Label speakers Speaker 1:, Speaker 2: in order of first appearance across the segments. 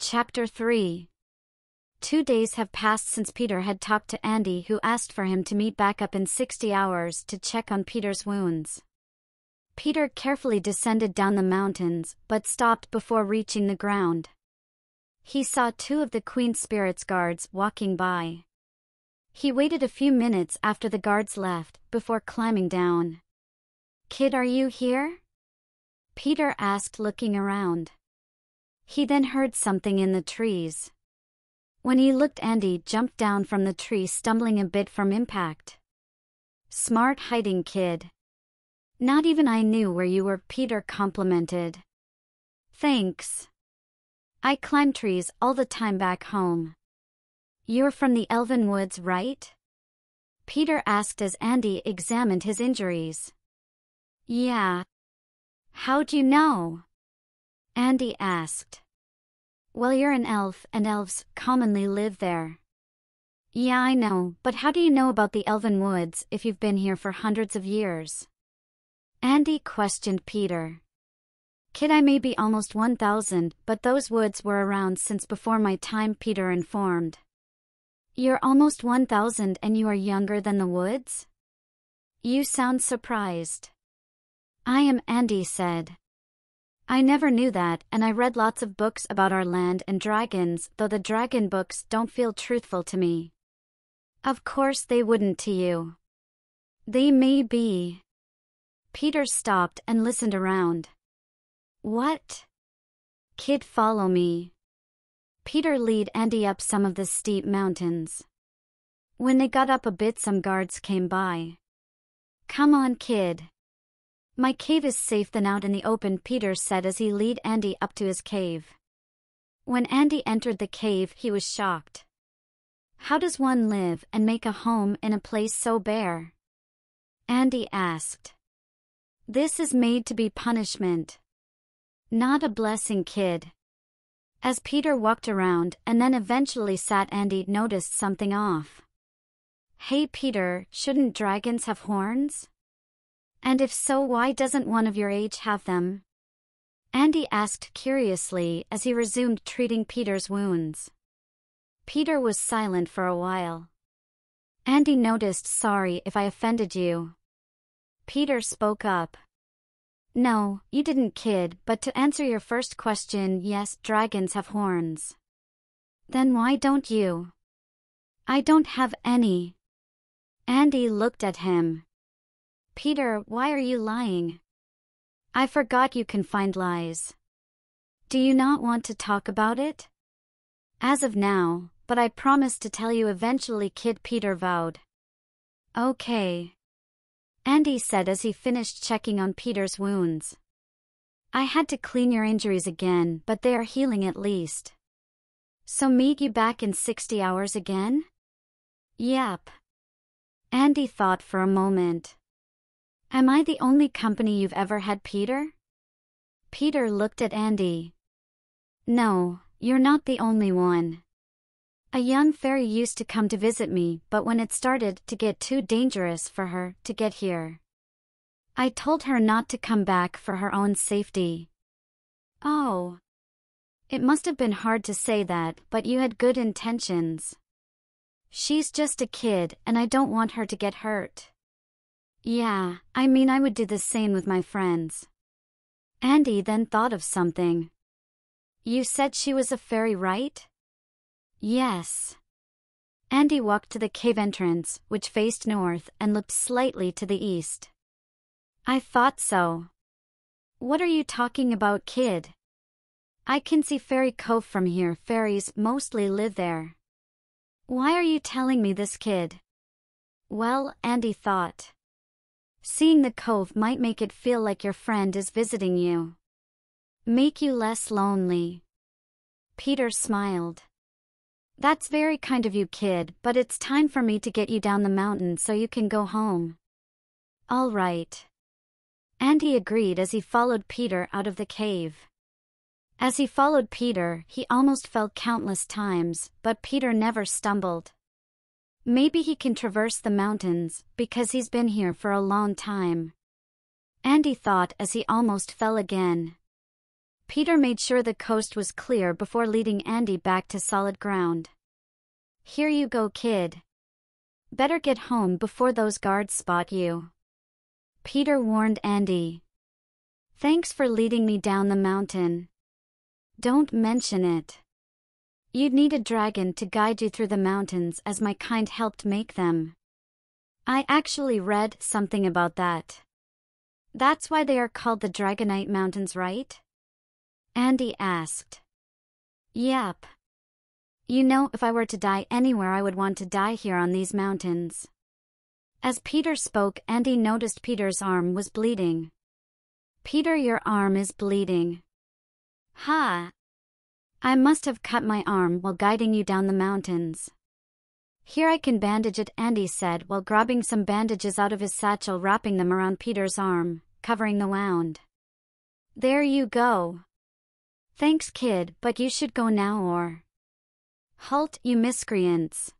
Speaker 1: Chapter 3. 2 days have passed since Peter had talked to Andy, who asked for him to meet back up in 60 hours to check on Peter's wounds. Peter carefully descended down the mountains, but stopped before reaching the ground. He saw two of the Queen Spirit's guards walking by. He waited a few minutes after the guards left, before climbing down. "Kid, are you here?" Peter asked, looking around. He then heard something in the trees. When he looked, Andy jumped down from the tree, stumbling a bit from impact. "Smart hiding, kid." "Not even I knew where you were," Peter complimented. "Thanks. I climb trees all the time back home." "You're from the Elven Woods, right?" Peter asked as Andy examined his injuries. "Yeah." "How'd you know?" Andy asked. "Well, you're an elf, and elves commonly live there." "Yeah, I know, but how do you know about the Elven Woods if you've been here for hundreds of years?" Andy questioned Peter. "Kid, I may be almost 1,000, but those woods were around since before my time," Peter informed. "You're almost 1,000 and you are younger than the woods? You sound surprised." "I am," Andy said. "I never knew that, and I read lots of books about our land and dragons, though the dragon books don't feel truthful to me." "Of course they wouldn't to you." "They may be." Peter stopped and listened around. "What?" "Kid, follow me." Peter led Andy up some of the steep mountains. When they got up a bit, some guards came by. "Come on, kid. My cave is safe than out in the open," Peter said as he led Andy up to his cave. When Andy entered the cave, he was shocked. "How does one live and make a home in a place so bare?" Andy asked. "This is made to be punishment, not a blessing, kid." As Peter walked around and then eventually sat, Andy noticed something off. "Hey Peter, shouldn't dragons have horns? And if so, why doesn't one of your age have them?" Andy asked curiously as he resumed treating Peter's wounds. Peter was silent for a while. Andy noticed. "Sorry if I offended you." Peter spoke up. "No, you didn't, kid, but to answer your first question, yes, dragons have horns." "Then why don't you?" "I don't have any." Andy looked at him. "Peter, why are you lying?" "I forgot you can find lies." "Do you not want to talk about it?" "As of now, but I promise to tell you eventually, kid," Peter vowed. "Okay," Andy said as he finished checking on Peter's wounds. "I had to clean your injuries again, but they are healing at least." "So meet you back in 60 hours again?" "Yep." Andy thought for a moment. "Am I the only company you've ever had, Peter?" Peter looked at Andy. "No, you're not the only one. A young fairy used to come to visit me, but when it started to get too dangerous for her to get here, I told her not to come back for her own safety." "Oh. It must have been hard to say that, but you had good intentions." "She's just a kid, and I don't want her to get hurt." "Yeah, I mean I would do the same with my friends." Andy then thought of something. "You said she was a fairy, right?" "Yes." Andy walked to the cave entrance, which faced north, and looked slightly to the east. "I thought so." "What are you talking about, kid? I can see Fairy Cove from here. Fairies mostly live there." "Why are you telling me this, kid?" "Well," Andy thought, "seeing the cove might make it feel like your friend is visiting you. Make you less lonely." Peter smiled. "That's very kind of you, kid, but it's time for me to get you down the mountain so you can go home." "All right." Andy agreed as he followed Peter out of the cave. As he followed Peter, he almost fell countless times, but Peter never stumbled. Maybe he can traverse the mountains, because he's been here for a long time. Andy thought as he almost fell again. Peter made sure the coast was clear before leading Andy back to solid ground. "Here you go, kid. Better get home before those guards spot you," Peter warned Andy. "Thanks for leading me down the mountain. Don't mention it. You'd need a dragon to guide you through the mountains, as my kind helped make them. I actually read something about that. That's why they are called the Dragonite Mountains, right?" Andy asked. "Yep. You know, if I were to die anywhere, I would want to die here on these mountains." As Peter spoke, Andy noticed Peter's arm was bleeding. "Peter, your arm is bleeding." "Ha! I must have cut my arm while guiding you down the mountains." "Here, I can bandage it," Andy said while grabbing some bandages out of his satchel, wrapping them around Peter's arm, covering the wound. "There you go. Thanks, kid, but you should go now or—" "Halt, you miscreants!"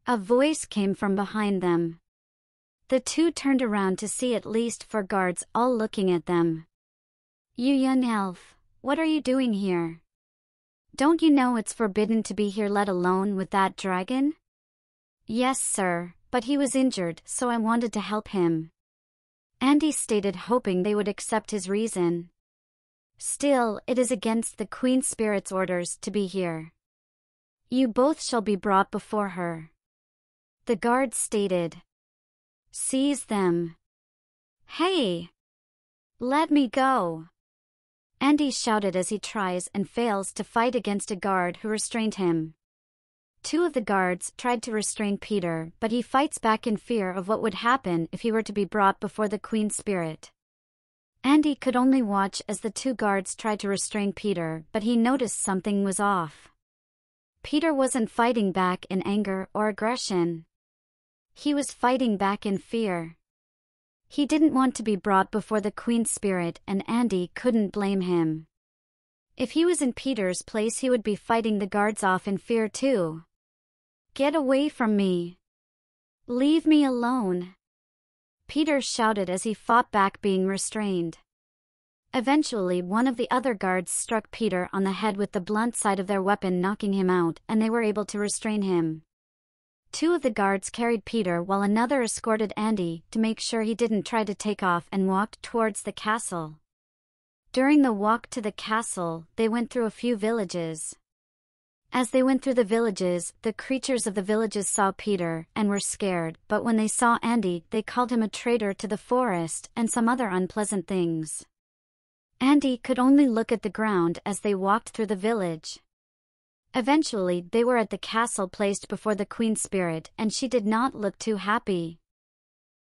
Speaker 1: A voice came from behind them. The two turned around to see at least 4 guards all looking at them. "You young elf, what are you doing here? Don't you know it's forbidden to be here, let alone with that dragon?" "Yes, sir, but he was injured, so I wanted to help him," Andy stated, hoping they would accept his reason. "Still, it is against the Queen Spirit's orders to be here. You both shall be brought before her," the guard stated. "Seize them." "Hey! Let me go!" Andy shouted as he tries and fails to fight against a guard who restrained him. 2 of the guards tried to restrain Peter, but he fights back in fear of what would happen if he were to be brought before the Queen Spirit. Andy could only watch as the 2 guards tried to restrain Peter, but he noticed something was off. Peter wasn't fighting back in anger or aggression. He was fighting back in fear. He didn't want to be brought before the Queen Spirit, and Andy couldn't blame him. If he was in Peter's place, he would be fighting the guards off in fear too. "Get away from me! Leave me alone!" Peter shouted as he fought back, being restrained. Eventually, one of the other guards struck Peter on the head with the blunt side of their weapon, knocking him out, and they were able to restrain him. 2 of the guards carried Peter while another escorted Andy to make sure he didn't try to take off, and walked towards the castle. During the walk to the castle, they went through a few villages. As they went through the villages, the creatures of the villages saw Peter and were scared, but when they saw Andy, they called him a traitor to the forest and some other unpleasant things. Andy could only look at the ground as they walked through the village. Eventually, they were at the castle placed before the Queen Spirit, and she did not look too happy.